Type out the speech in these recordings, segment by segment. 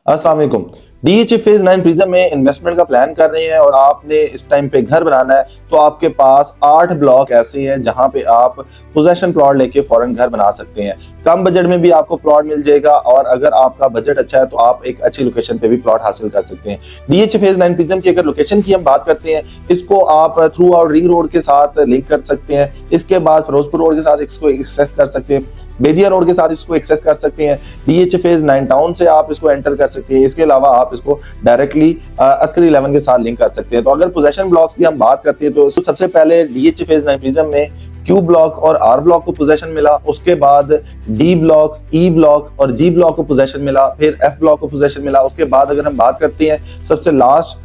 अस्सलाम वालेकुम। DHA phase 9 prism में इन्वेस्टमेंट का प्लान कर रहे हैं और आपने इस टाइम पे घर बनाना है, तो आपके पास 8 ब्लॉक ऐसे हैं जहां पे आप पोजेशन प्लॉट लेके फौरन घर बना सकते हैं। कम बजट में भी आपको प्लॉट मिल जाएगा और अगर आपका बजट अच्छा है तो आप एक अच्छी लोकेशन पे भी प्लॉट हासिल कर सकते हैं। डीएचए फेज 9 प्रिज्म की अगर लोकेशन की हम बात करते हैं, इसको आप थ्रू आउट रिंग रोड के साथ लिंक कर सकते हैं। इसके बाद फिरोजपुर रोड के साथ इसको एक्सेस कर सकते हैं, बेदिया रोड के साथ इसको एक्सेस कर सकते हैं। डीएचए फेज 9 टाउन से आप इसको एंटर कर सकते हैं। इसके अलावा आप इसको डायरेक्टली अस्करी 11 के साथ लिंक कर सकते हैं। तो अगर पोजेशन ब्लॉक्स की हम बात करते हैं तो सबसे पहले डीएचए फेज 9 प्रिज्म में क्यू ब्लॉक और आर ब्लॉक को पोजेशन मिला, उसके बाद डी ब्लॉक, ई ब्लॉक और जी ब्लॉक को पोजेशन मिला, फिर एफ ब्लॉक को पोजेशन मिला। उसके बाद अगर हम बात करते हैं सबसे लास्ट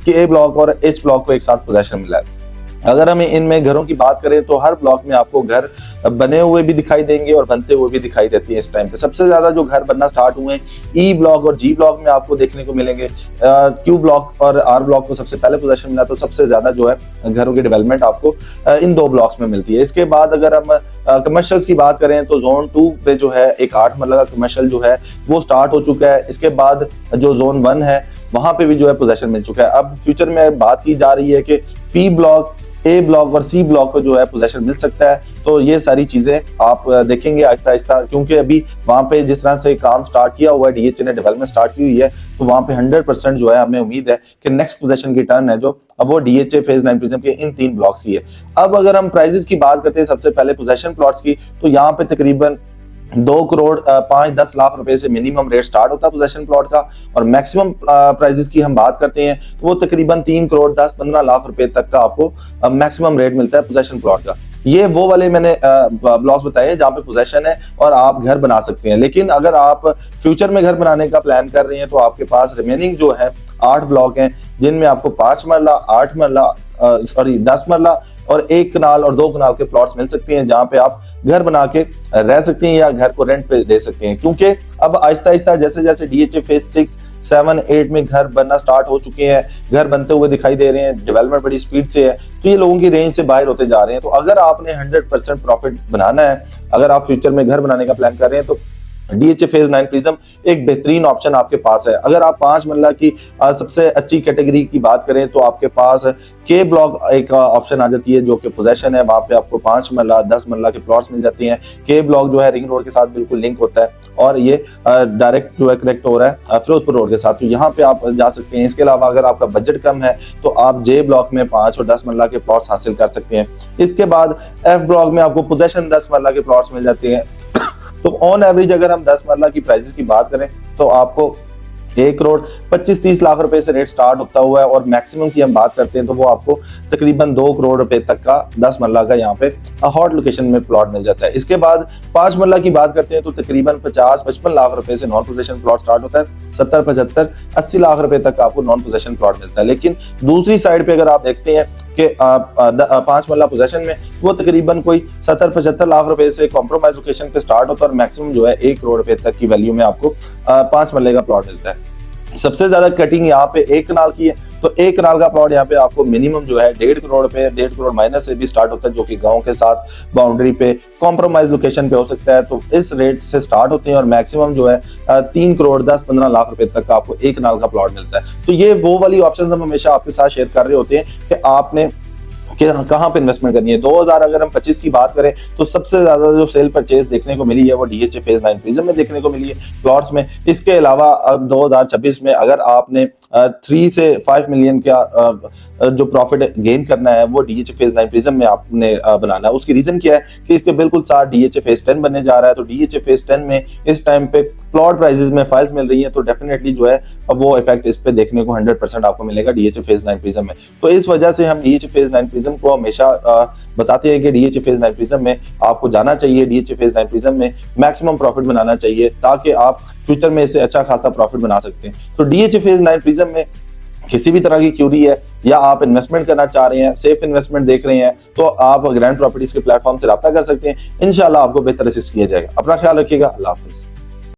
के ब्लॉक और एच ब्लॉक को एक साथ पोजेशन मिला है। अगर हम इनमें घरों की बात करें तो हर ब्लॉक में आपको घर बने हुए भी दिखाई देंगे और बनते हुए भी दिखाई देती है। इस टाइम पे सबसे ज्यादा जो घर बनना स्टार्ट हुए हैं ई ब्लॉक और जी ब्लॉक में आपको देखने को मिलेंगे। क्यू ब्लॉक और आर ब्लॉक को सबसे पहले पोजीशन मिला, तो सबसे ज्यादा जो है घरों की डेवलपमेंट आपको इन दो ब्लॉक्स में मिलती है। इसके बाद अगर हम कमर्शियल्स की बात करें तो जोन 2 पे जो है एक 8 मरला का कमर्शियल जो है वो स्टार्ट हो चुका है। इसके बाद जो जोन 1 है वहां पे भी जो है पोजीशन मिल चुका है। अब फ्यूचर में बात की जा रही है कि पी ब्लॉक, ए ब्लॉक और सी ब्लॉक को जो है पोजीशन मिल सकता है। तो ये सारी चीजें आप देखेंगे आहिस्ता आहिस्ता, क्योंकि अभी वहां पे जिस तरह से काम स्टार्ट किया हुआ है, डीएचए ने डेवलपमेंट स्टार्ट की हुई है, तो वहां पे 100% जो है हमें उम्मीद है कि नेक्स्ट पोजीशन की टर्न है जो अब वो डीएचए फेज 9 प्रिज्म के इन 3 ब्लॉक्स की है। अब अगर हम प्राइजेस की बात करते हैं सबसे पहले पोजीशन प्लॉट्स की, तो यहाँ पे तकरीबन 2 करोड़ 5-10 लाख रुपए से मिनिमम रेट स्टार्ट होता है पोजेशन प्लॉट का, और मैक्सिमम प्राइजेस की हम बात करते हैं तो वो तकरीबन 3 करोड़ 10-15 लाख रुपए तक का आपको मैक्सिमम रेट मिलता है पोजेशन प्लॉट का। ये वो वाले मैंने ब्लॉक्स बताए हैं जहाँ पे पोजेशन है और आप घर बना सकते हैं। लेकिन अगर आप फ्यूचर में घर बनाने का प्लान कर रहे हैं तो आपके पास रिमेनिंग जो है 8 ब्लॉक हैं, जिनमें आपको 5 मरला, 8 मरला, 10 मरला और 1 कनाल और 2 कनाल के प्लॉट्स मिल सकते हैं, जहां पे आप घर बना के रह सकते हैं या घर को रेंट पे दे सकते हैं। क्योंकि अब आहिस्ता आहिस्ता जैसे जैसे डीएचए फेज 6, 7, 8 में घर बनना स्टार्ट हो चुके हैं, घर बनते हुए दिखाई दे रहे हैं, डेवलपमेंट बड़ी स्पीड से है, तो ये लोगों की रेंज से बाहर होते जा रहे हैं। तो अगर आपने 100% प्रॉफिट बनाना है, अगर आप फ्यूचर में घर बनाने का प्लान कर रहे हैं, तो डीएचए फेज 9 प्रिज्म एक बेहतरीन ऑप्शन आपके पास है। अगर आप 5 मरला की सबसे अच्छी कैटेगरी की बात करें तो आपके पास के ब्लॉक एक ऑप्शन आ जाती है जो कि पोजेशन है, वहां पे आपको 5 मरला, 10 मरला के प्लॉट्स मिल जाते हैं। के ब्लॉक जो है रिंग रोड के साथ बिल्कुल लिंक होता है और ये डायरेक्ट जो है कनेक्ट हो रहा है फिरोजपुर रोड के साथ, तो यहाँ पे आप जा सकते हैं। इसके अलावा अगर आपका बजट कम है तो आप जे ब्लॉक में 5 और 10 मरला के प्लॉट्स हासिल कर सकते हैं। इसके बाद एफ ब्लॉक में आपको पोजेशन 10 मरला के प्लॉट्स मिल जाते हैं। तो ऑन एवरेज अगर हम 10 मरला की प्राइसेस की बात करें तो आपको 1 करोड़ 25-30 लाख रुपए से रेट स्टार्ट होता हुआ है, और मैक्सिमम की हम बात करते हैं तो वो आपको तकरीबन 2 करोड़ रुपए तक का 10 मरला का यहाँ पे हॉट लोकेशन में प्लॉट मिल जाता है। इसके बाद 5 मरला की बात करते हैं तो तकरीबन 50-55 लाख रुपए से नॉन पोजेशन प्लॉट स्टार्ट होता है। 70-75-80 लाख रुपए तक आपको नॉन पोजेशन प्लॉट मिलता है। लेकिन दूसरी साइड पे अगर आप देखते हैं कि 5 मरला पोजेशन में वो तकरीबन कोई 70-75 लाख रुपए से कॉम्प्रोमाइज लोकेशन पे स्टार्ट होता है और मैक्सिमम जो है 1 करोड़ रुपए तक की वैल्यू में आपको 5 मरले का प्लॉट मिलता है। सबसे ज्यादा कटिंग यहाँ पे 1 कनाल की है, तो 1 कनाल का प्लॉट यहाँ पे आपको मिनिमम जो है 1.5 करोड़ रुपए, 1.5 करोड़ माइनस से भी स्टार्ट होता है, जो कि गांव के साथ बाउंड्री पे कॉम्प्रोमाइज लोकेशन पे हो सकता है। तो इस रेट से स्टार्ट होते हैं और मैक्सिमम जो है 3 करोड़ 10-15 लाख रुपए तक का आपको 1 कनाल का प्लॉट मिलता है। तो ये वो वाली ऑप्शन हम हमेशा आपके साथ शेयर कर रहे होते हैं कि आपने कि कहां पे इन्वेस्टमेंट करनी है। 2000 अगर हम 25 की बात करें तो सबसे ज्यादा जो सेल परचेज देखने को मिली है वो डीएचए फेज 9 प्रिज्म में देखने को मिली है प्लॉट्स में। इसके अलावा अब 2026 में अगर आपने 3 से 5 मिलियन का जो प्रॉफिट गेन करना है वो डीएचए फेज 9 प्रिज्म में आपने बनाना है। उसकी रीजन क्या है कि इसके बिल्कुल साथ डीएचए फेज 10 बनने जा रहा है। तो डीएचए फेज 10 में इस टाइम पे प्लॉट प्राइसेस में फाइल्स मिल रही है, तो डेफिनेटली जो है वो इफेक्ट इस पे देखने को 100% आपको मिलेगा डीएचए फेज 9 प्रिज्म में। तो इस वजह से हम डीएचए फेज 9 प्रिज्म को हमेशा बताते हैं कि डीएचए फेज 9 प्रिज्म में आपको जाना चाहिए, डीएचए फेज 9 प्रिज्म में मैक्सिमम प्रॉफिट बनाना चाहिए ताकि आप फ्यूचर में इससे अच्छा खासा प्रॉफिट बना सकते हैं। तो डीएचए फेज 9 प्रिज्म में किसी भी तरह की क्यूरी है या आप इन्वेस्टमेंट करना चाह रहे हैं, सेफ इन्वेस्टमेंट देख रहे हैं, तो आप ग्रैंड प्रॉपर्टीज के प्लेटफॉर्म से राब्ता कर सकते हैं। इंशाल्लाह आपको बेहतर असिस्ट किया जाएगा। अपना ख्याल रखिएगा। अल्लाह हाफिज।